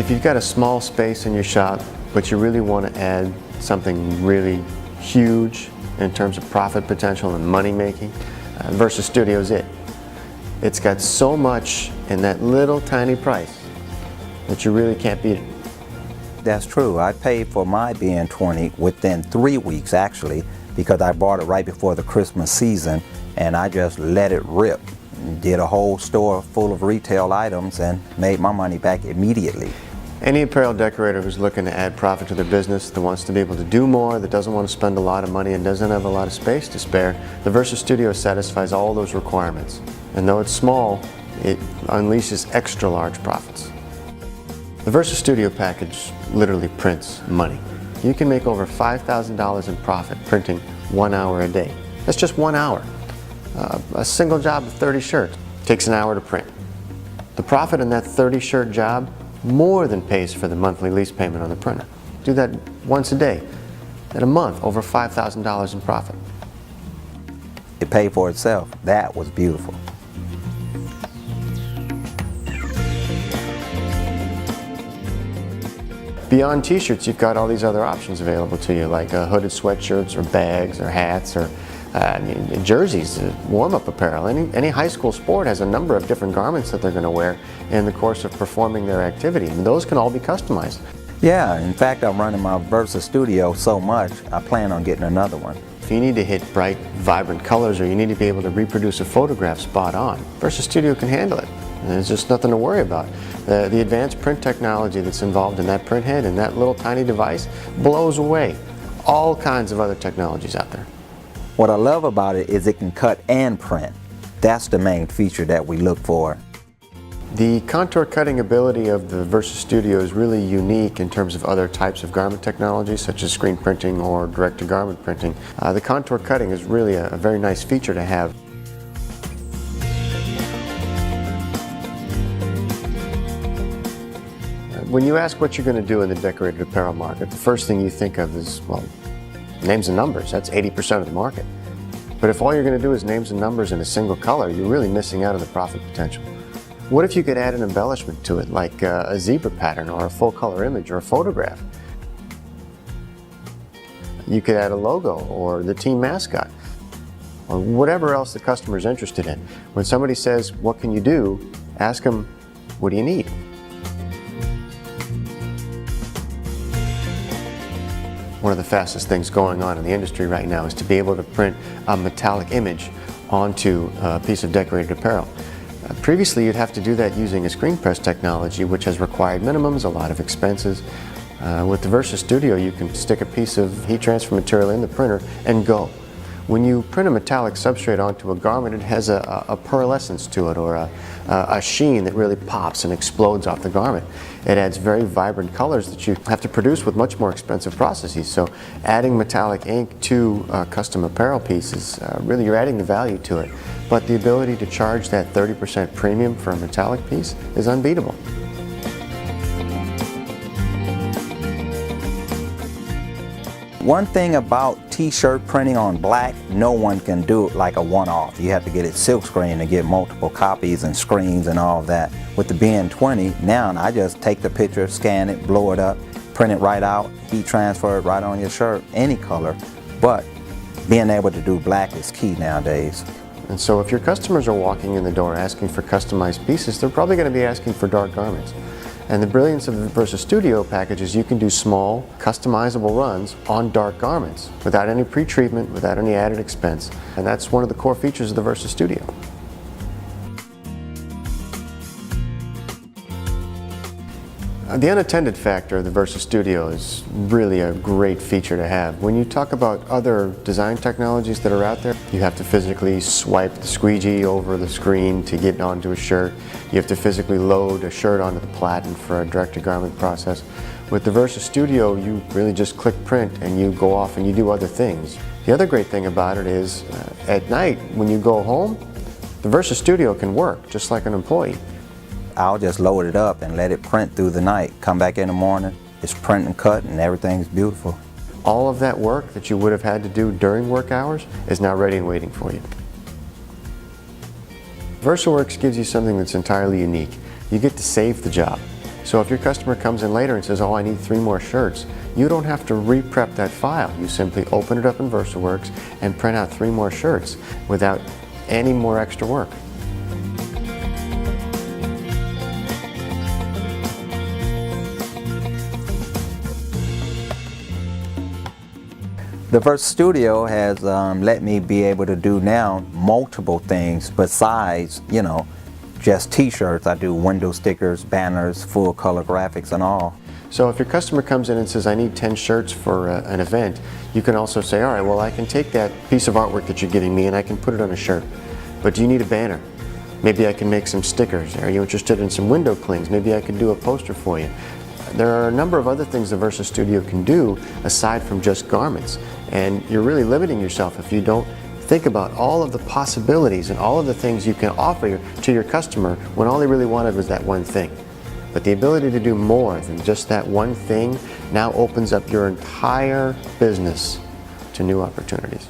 If you've got a small space in your shop, but you really want to add something really huge in terms of profit potential and money making, Versa Studio is it. It's got so much in that little tiny price that you really can't beat it. That's true. I paid for my BN20 within 3 weeks actually, because I bought it right before the Christmas season and I just let it rip. Did a whole store full of retail items and made my money back immediately. Any apparel decorator who's looking to add profit to their business, that wants to be able to do more, that doesn't want to spend a lot of money and doesn't have a lot of space to spare, the Versa Studio satisfies all those requirements. And though it's small, it unleashes extra large profits. The Versa Studio package literally prints money. You can make over $5,000 in profit printing 1 hour a day. That's just 1 hour. A single job of 30 shirts takes an hour to print. The profit in that 30 shirt job more than pays for the monthly lease payment on the printer. Do that once a day. In a month, over $5,000 in profit. It paid for itself. That was beautiful. Beyond t-shirts, you've got all these other options available to you, like hooded sweatshirts or bags or hats or jerseys, warm-up apparel. Any high school sport has a number of different garments that they're going to wear in the course of performing their activity, and those can all be customized. Yeah, in fact, I'm running my Versa Studio so much, I plan on getting another one. If you need to hit bright, vibrant colors or you need to be able to reproduce a photograph spot on, Versa Studio can handle it. And there's just nothing to worry about. The advanced print technology that's involved in that print head and that little tiny device blows away all kinds of other technologies out there. What I love about it is it can cut and print. That's the main feature that we look for. The contour cutting ability of the Versa Studio is really unique in terms of other types of garment technology, such as screen printing or direct-to-garment printing. The contour cutting is really a very nice feature to have. When you ask what you're going to do in the decorated apparel market, the first thing you think of is, well, names and numbers. That's 80% of the market. But if all you're going to do is names and numbers in a single color, you're really missing out on the profit potential. What if you could add an embellishment to it, like a zebra pattern or a full color image or a photograph? You could add a logo or the team mascot or whatever else the customer's interested in. When somebody says, what can you do? Ask them, what do you need? One of the fastest things going on in the industry right now is to be able to print a metallic image onto a piece of decorated apparel. Previously, you'd have to do that using a screen press technology, which has required minimums, a lot of expenses. With the Versa Studio, you can stick a piece of heat transfer material in the printer and go. When you print a metallic substrate onto a garment, it has a pearlescence to it, or a sheen that really pops and explodes off the garment. It adds very vibrant colors that you have to produce with much more expensive processes. So adding metallic ink to custom apparel pieces, really you're adding the value to it. But the ability to charge that 30% premium for a metallic piece is unbeatable. One thing about t-shirt printing on black, no one can do it like a one-off. You have to get it silkscreen to get multiple copies and screens and all of that. With the BN20, now I just take the picture, scan it, blow it up, print it right out, heat transfer it right on your shirt, any color. But being able to do black is key nowadays. And so if your customers are walking in the door asking for customized pieces, they're probably going to be asking for dark garments. And the brilliance of the Versa Studio package is you can do small, customizable runs on dark garments without any pre-treatment, without any added expense. And that's one of the core features of the Versa Studio. The unattended factor of the Versa Studio is really a great feature to have. When you talk about other design technologies that are out there, you have to physically swipe the squeegee over the screen to get onto a shirt. You have to physically load a shirt onto the platen for a direct-to-garment process. With the Versa Studio, you really just click print and you go off and you do other things. The other great thing about it is at night when you go home, the Versa Studio can work just like an employee. I'll just load it up and let it print through the night. Come back in the morning, it's print and cut and everything's beautiful. All of that work that you would have had to do during work hours is now ready and waiting for you. VersaWorks gives you something that's entirely unique. You get to save the job. So if your customer comes in later and says, oh, I need 3 more shirts, you don't have to re-prep that file. You simply open it up in VersaWorks and print out 3 more shirts without any more extra work. The Versa Studio has let me be able to do now multiple things besides, you know, just t-shirts. I do window stickers, banners, full color graphics and all. So if your customer comes in and says, I need 10 shirts for an event, you can also say, all right, well, I can take that piece of artwork that you're giving me and I can put it on a shirt. But do you need a banner? Maybe I can make some stickers. Are you interested in some window clings? Maybe I can do a poster for you. There are a number of other things the Versa Studio can do aside from just garments. And you're really limiting yourself if you don't think about all of the possibilities and all of the things you can offer to your customer when all they really wanted was that one thing. But the ability to do more than just that one thing now opens up your entire business to new opportunities.